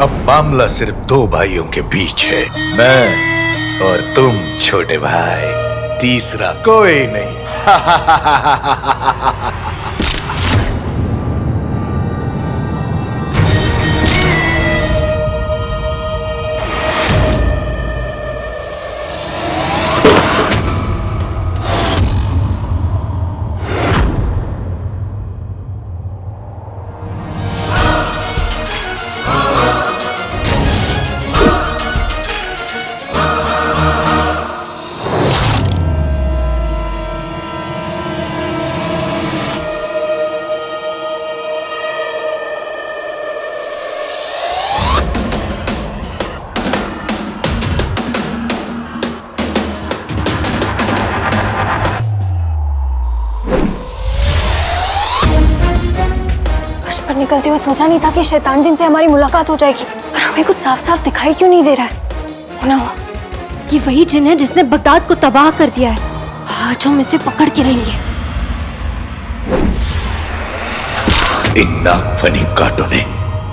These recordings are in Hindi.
अब मामला सिर्फ दो भाइयों के बीच है, मैं और तुम छोटे भाई, तीसरा कोई नहीं। निकलते हुए सोचा नहीं था कि शैतान जिन से हमारी मुलाकात हो जाएगी, पर हमें कुछ साफ साफ दिखाई क्यों नहीं दे रहा है? ना ये वही जिन है जिसने बगदाद को तबाह कर दिया है। आज हम इसे पकड़ के रहेंगे। इन नागफनी कांटों ने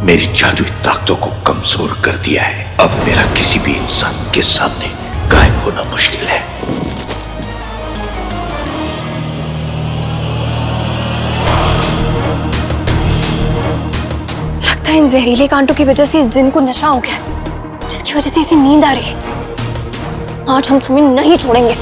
मेरी जादुई ताकतों को कमजोर कर दिया है। अब मेरा किसी भी इंसान के सामने गायब होना मुश्किल है। इन जहरीले कांटों की वजह से इस जिन को नशा हो गया, जिसकी वजह से इसे नींद आ रही है। आज हम तुम्हें नहीं छोड़ेंगे।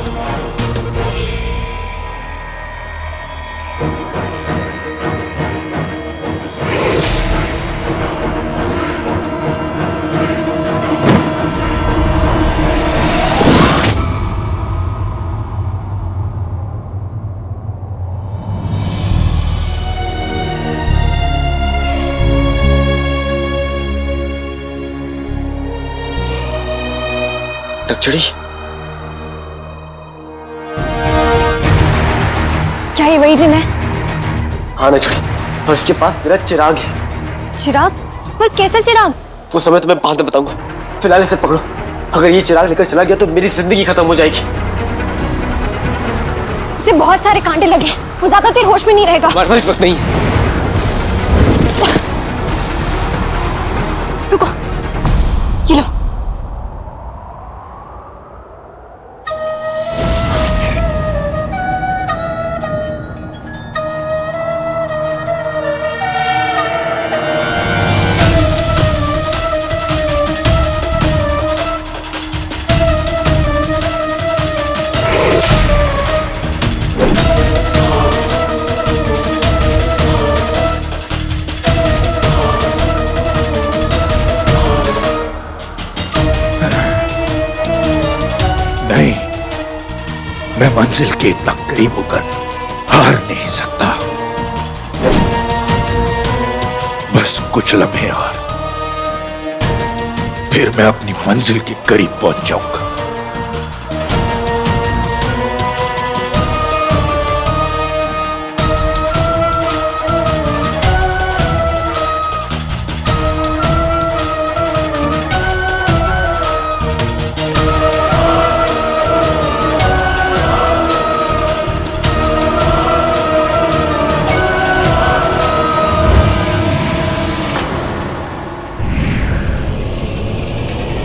नक्चड़ी, क्या ये वही जिन है? हाँ नक्चड़ी, और इसके पास मेरा चिराग है। चिराग? पर कैसे चिराग? उस समय तुम्हें बाद में बताऊंगा। फिलहाल इसे पकड़ो। अगर ये चिराग लेकर चला गया तो मेरी जिंदगी खत्म हो जाएगी। इसे बहुत सारे कांटे लगे, वो ज्यादा देर होश में नहीं रहेगा। हमारे वक्त नहीं। रुको, ये लो। नहीं, मैं मंजिल के इतना करीब होकर हार नहीं सकता। बस कुछ लम्हे और फिर मैं अपनी मंजिल के करीब पहुंच जाऊंगा।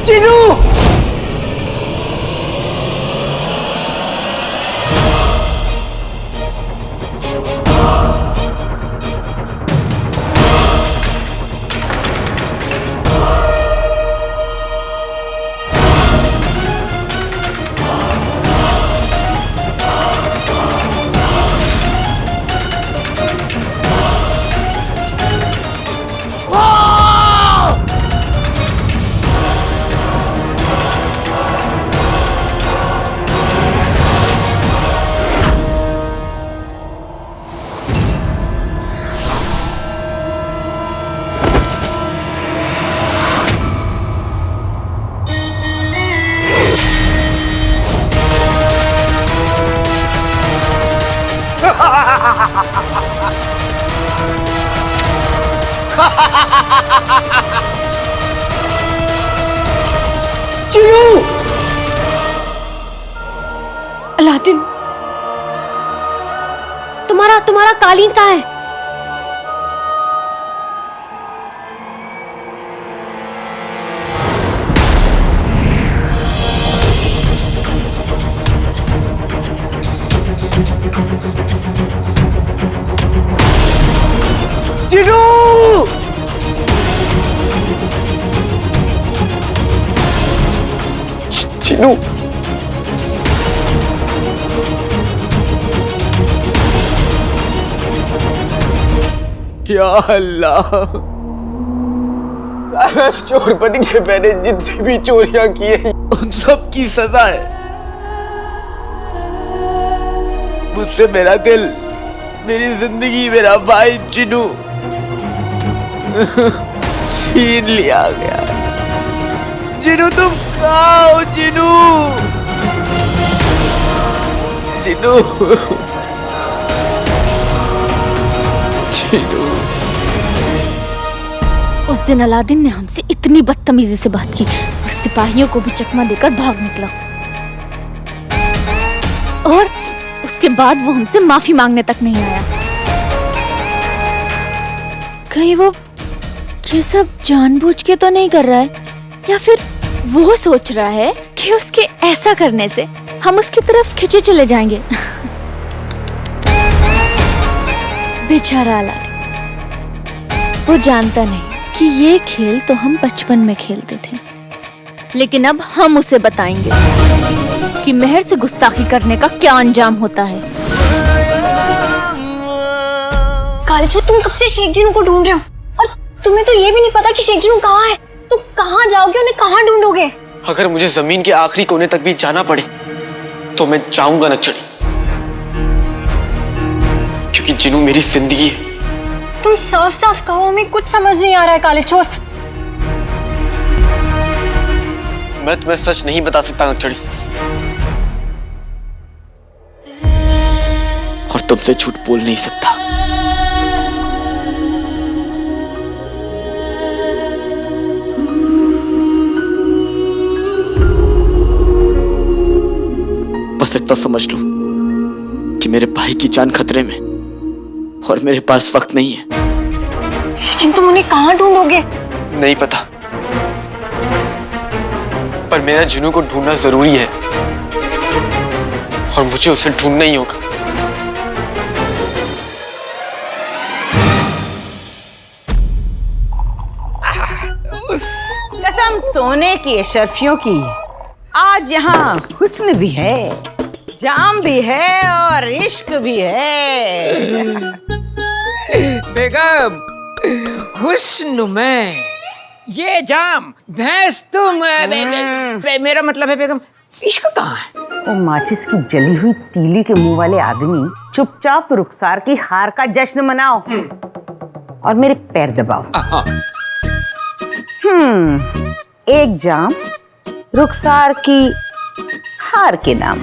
चिरू! अलादीन, तुम्हारा कालीन कहाँ है? जिन्नू, या अल्लाह, चोर बन के मैंने जितनी भी चोरियां की है उन सब की सजा है। मुझसे मेरा दिल, मेरी जिंदगी, मेरा भाई जिन्नू छीन लिया गया। जिन्नू तुम कहाँ हो? जिन्नू, जिन्नू, जिन्नू। उस दिन अलादीन ने हमसे इतनी बदतमीजी से बात की और सिपाहियों को भी चकमा देकर भाग निकला, और उसके बाद वो हमसे माफी मांगने तक नहीं आया। कहीं वो ये सब जानबूझ के तो नहीं कर रहा है, या फिर वो सोच रहा है कि उसके ऐसा करने से हम उसकी तरफ खिंचे चले जाएंगे। बेचारा अलादीन, वो जानता नहीं कि ये खेल तो हम बचपन में खेलते थे, लेकिन अब हम उसे बताएंगे कि मेहर से गुस्ताखी करने का क्या अंजाम होता है। कालीचूत, तुम कब से शेख जिन्नू को ढूंढ रहे हो और तुम्हें तो ये भी नहीं पता कि शेख जिन्नू कहाँ है। तुम कहाँ जाओगे, उन्हें कहाँ ढूंढोगे? अगर मुझे जमीन के आखिरी कोने तक भी जाना पड़े तो मैं जाऊंगा नक्चड़ी, क्योंकि जिन्नू मेरी जिंदगी है। तुम साफ साफ कहो, हमें कुछ समझ नहीं आ रहा है कालीचोर। मैं तुम्हें सच नहीं बता सकता नक्चड़ी, और तुमसे झूठ बोल नहीं सकता। बस इतना समझ लो कि मेरे भाई की जान खतरे में और मेरे पास वक्त नहीं है। लेकिन तुम उन्हें कहाँ ढूंढोगे? नहीं पता, पर मेरा जिन्नू को ढूंढना जरूरी है और मुझे उसे ढूंढना ही होगा। कसम सोने की अशरफियों की, आज यहाँ हुस्न भी है, जाम भी है और इश्क भी है। बेगम, हुस्न में ये जाम, भैंस तुम, मेरा मतलब है बेगम, इश्क कहाँ है? वो माचिस की जली हुई तीली के मुंह वाले आदमी, चुपचाप रुखसार की हार का जश्न मनाओ और मेरे पैर दबाओ। एक जाम रुखसार की हार के नाम।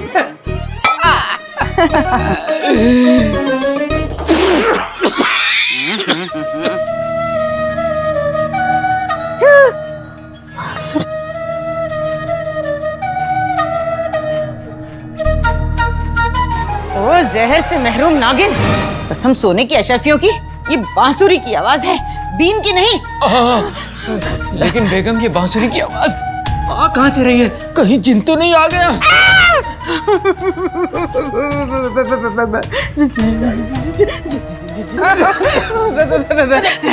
ओ जहर से महरूम नागिन, कसम सोने की अशरफियों की, ये बांसुरी की आवाज है, बीन की नहीं। लेकिन बेगम, ये बांसुरी की आवाज आ कहाँ से रही है? कहीं जिन तो नहीं आ गया?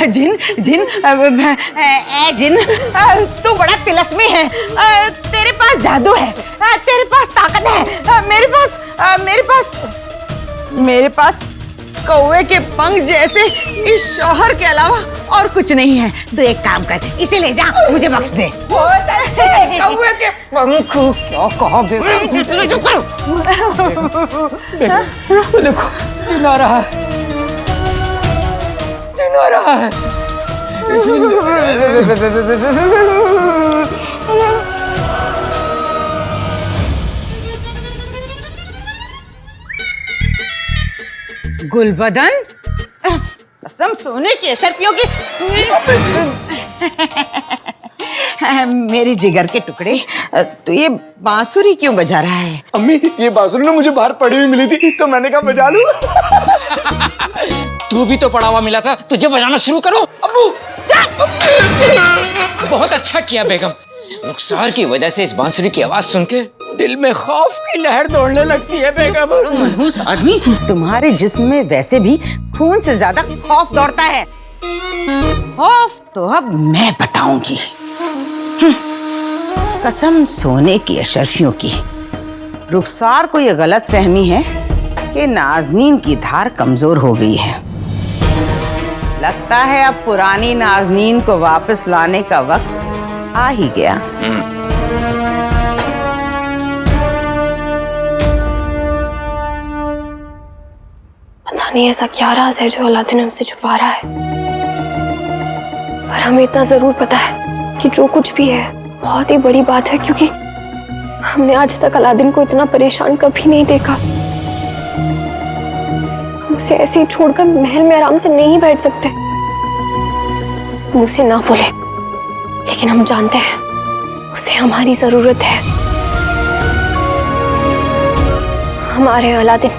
जिन जिन ए जिन, तू बड़ा तिलस्मी है। तेरे पास जादू है, तेरे पास ताकत है। मेरे पास कौवे के पंख जैसे इस शौहर के अलावा और कुछ नहीं है। तो एक काम कर, इसे ले जा, मुझे बख्श दे। कौवे के पंख क्या कहा बेगम? चुप करो। बेगम, देखो, जिन आ रहा है, जिन आ रहा है। गुलबदन, कसम सोने की अशरफियों की, मेरी जिगर के टुकड़े, तो ये बांसुरी क्यों बजा रहा है? अम्मी, ये बांसुरी ना मुझे बाहर पड़ी हुई मिली थी, तो मैंने कहा बजा लूं। तू भी तो पड़ा हुआ मिला था, तुझे बजाना शुरू करो। अब्बू, बहुत अच्छा किया बेगम। रुखसार की वजह से इस बांसुरी की आवाज सुन के दिल में खौफ की लहर दौड़ने लगती है बेगम। मनहूस आदमी, तुम्हारे जिस्म में वैसे भी खून से ज्यादा खौफ दौड़ता है। खौफ तो अब मैं बताऊंगी। कसम सोने की अशरफियों की, रुखसार को यह गलत फहमी है कि नाजनीन की धार कमजोर हो गई है। लगता है अब पुरानी नाजनीन को वापस लाने का वक्त आ ही गया। पता नहीं ऐसा क्या राज है जो अलादीन हमसे छुपा रहा है, पर हमें इतना जरूर पता है कि जो कुछ भी है बहुत ही बड़ी बात है, क्योंकि हमने आज तक अलादीन को इतना परेशान कभी नहीं देखा। हम उसे ऐसे ही छोड़कर महल में आराम से नहीं बैठ सकते। मुंह से ना बोले, लेकिन हम जानते हैं उसे हमारी जरूरत है। हमारे अलादीन,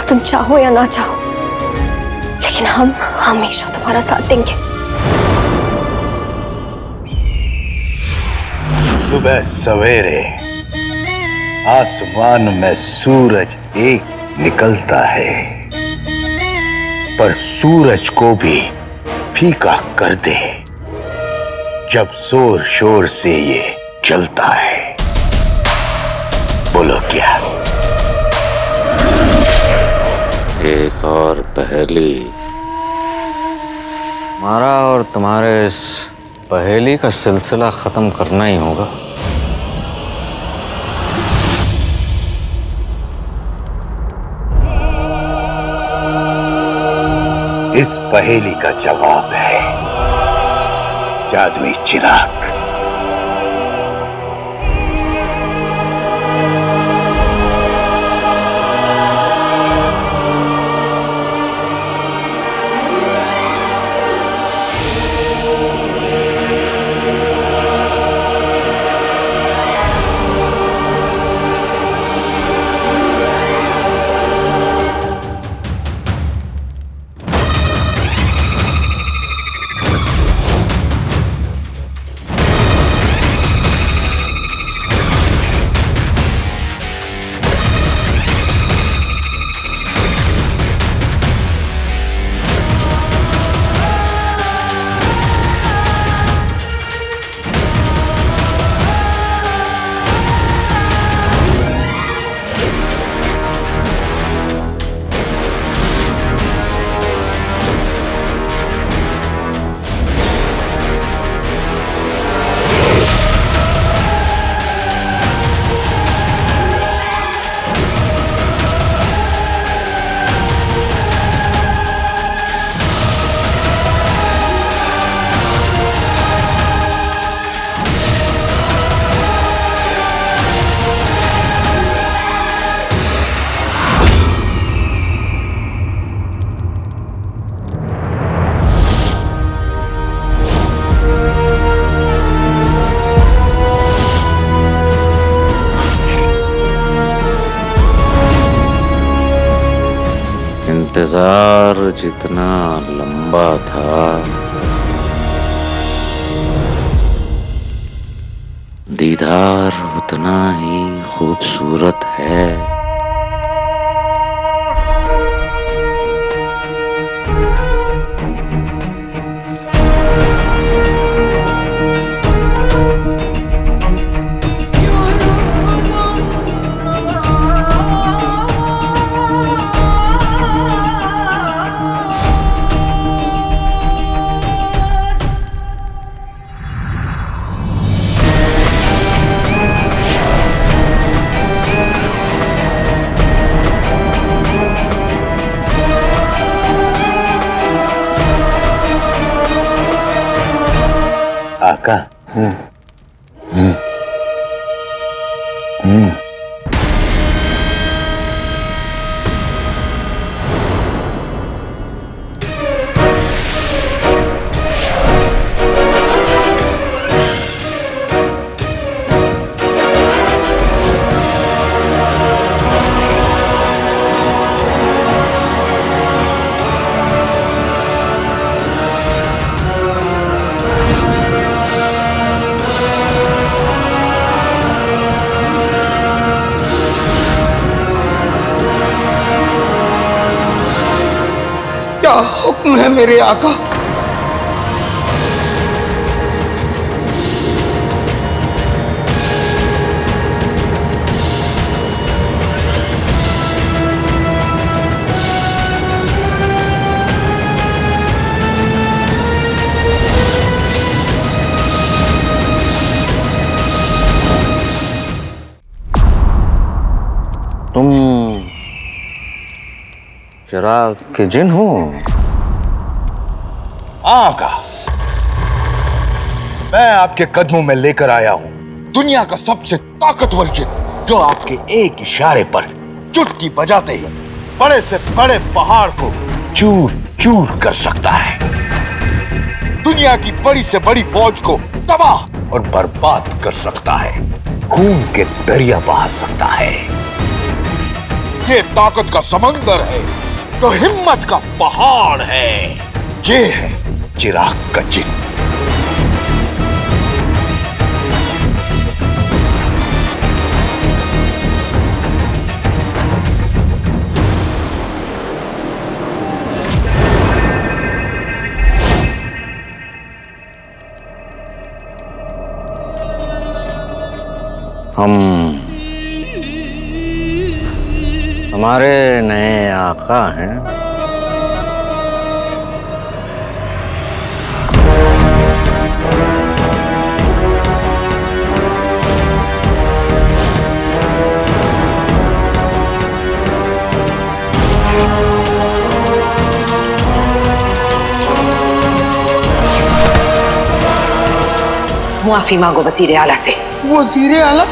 तुम चाहो या ना चाहो, लेकिन हम हमेशा तुम्हारा साथ देंगे। सुबह सवेरे आसमान में सूरज एक निकलता है, पर सूरज को भी फीका कर दे जब जोर शोर से ये जलता है। बोलो क्या? एक और पहेली। हमारा और तुम्हारे इस पहेली का सिलसिला खत्म करना ही होगा। इस पहेली का जवाब है जादुई चिराग। इंतजार जितना लंबा था, दीदार उतना ही खूबसूरत है। आका। क्या हुक्म है मेरे आका? चिराग के जिन हूँ। हाँ का मैं आपके कदमों में लेकर आया हूं दुनिया का सबसे ताकतवर जिन, जो आपके एक इशारे पर चुटकी बजाते ही बड़े से बड़े पहाड़ को चूर चूर कर सकता है, दुनिया की बड़ी से बड़ी फौज को तबाह और बर्बाद कर सकता है, खून के दरिया बहा सकता है। ये ताकत का समंदर है, तो हिम्मत का पहाड़ है। ये है चिराग का जिन। हमारे नए आका हैं। मुआफी मांगो वजीर आला से। वजीर आला?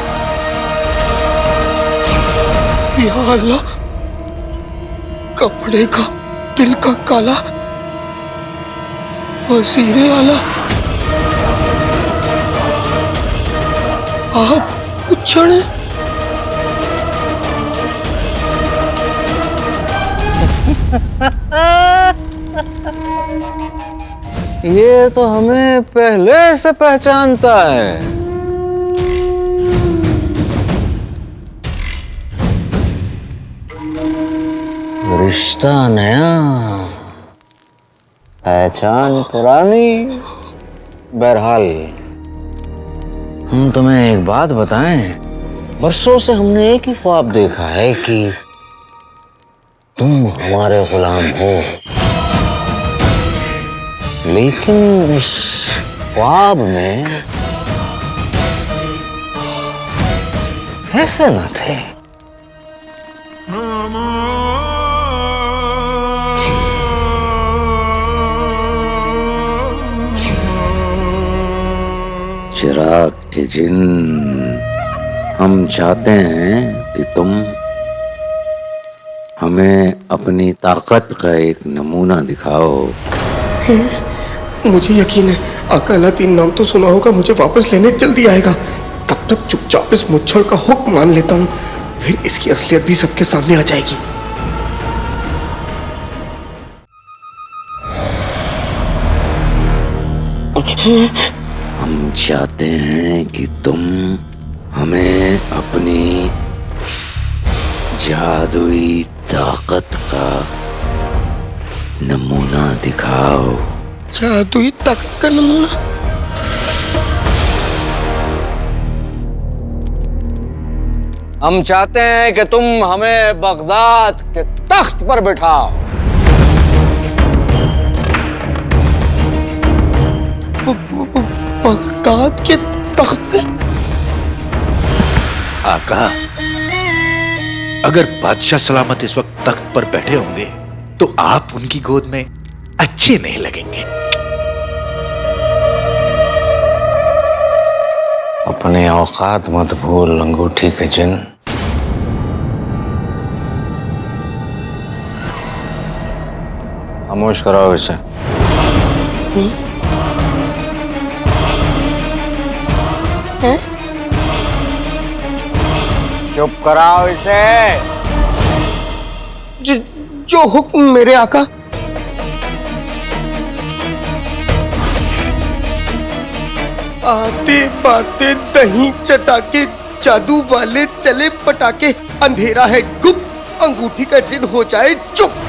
या अल्लाह, कपड़े का दिल का काला वजीर आला, आप उछड़े। ये तो हमें पहले से पहचानता है। रिश्ता नया, पहचान पुरानी। बहरहाल हम तुम्हें एक बात बताएं, बरसों से हमने एक ही ख्वाब देखा है कि तुम हमारे गुलाम हो, लेकिन इस ख्वाब में ऐसे न थे। चिराग के जिन, हम चाहते हैं कि तुम हमें अपनी ताकत का एक नमूना दिखाओ। मुझे यकीन है आका अलादीन नाम तो सुना होगा, मुझे वापस लेने जल्दी आएगा। तब तक चुपचाप इस मुच्छड़ का हुक्म मान लेता हूँ, फिर इसकी असलियत भी सबके सामने आ जाएगी। हम चाहते हैं कि तुम हमें अपनी जादुई ताकत का नमूना दिखाओ। जादुई ताकत का नमूना? हम चाहते हैं कि तुम हमें बगदाद के तख्त पर बिठाओ। बगदाद के तख्त पे? आका, अगर बादशाह सलामत इस वक्त तख्त पर बैठे होंगे तो आप उनकी गोद में अच्छे नहीं लगेंगे। अपने औकात मत भूल अंगूठी के जिन। खामोश कराओ इसे। चुप कराओ इसे। जो हुक्म मेरे आका। आते बाते दही चटाके, जादू वाले चले पटाके, अंधेरा है गुप, अंगूठी का जिन हो जाए चुप।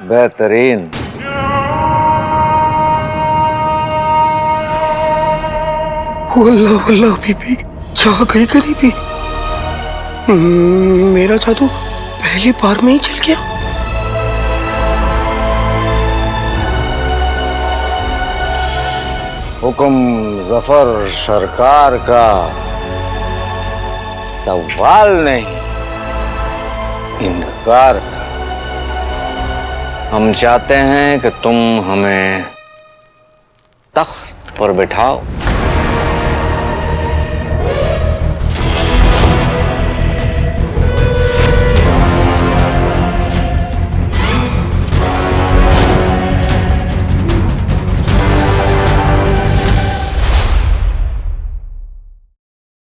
बेहतरीन। वल्लाह वल्लाह बीबी जा गई गरीबी। मेरा जादू पहली बार में ही चल गया। हुक्म जफर सरकार का, सवाल नहीं इनकार का। हम चाहते हैं कि तुम हमें तख्त पर बिठाओ।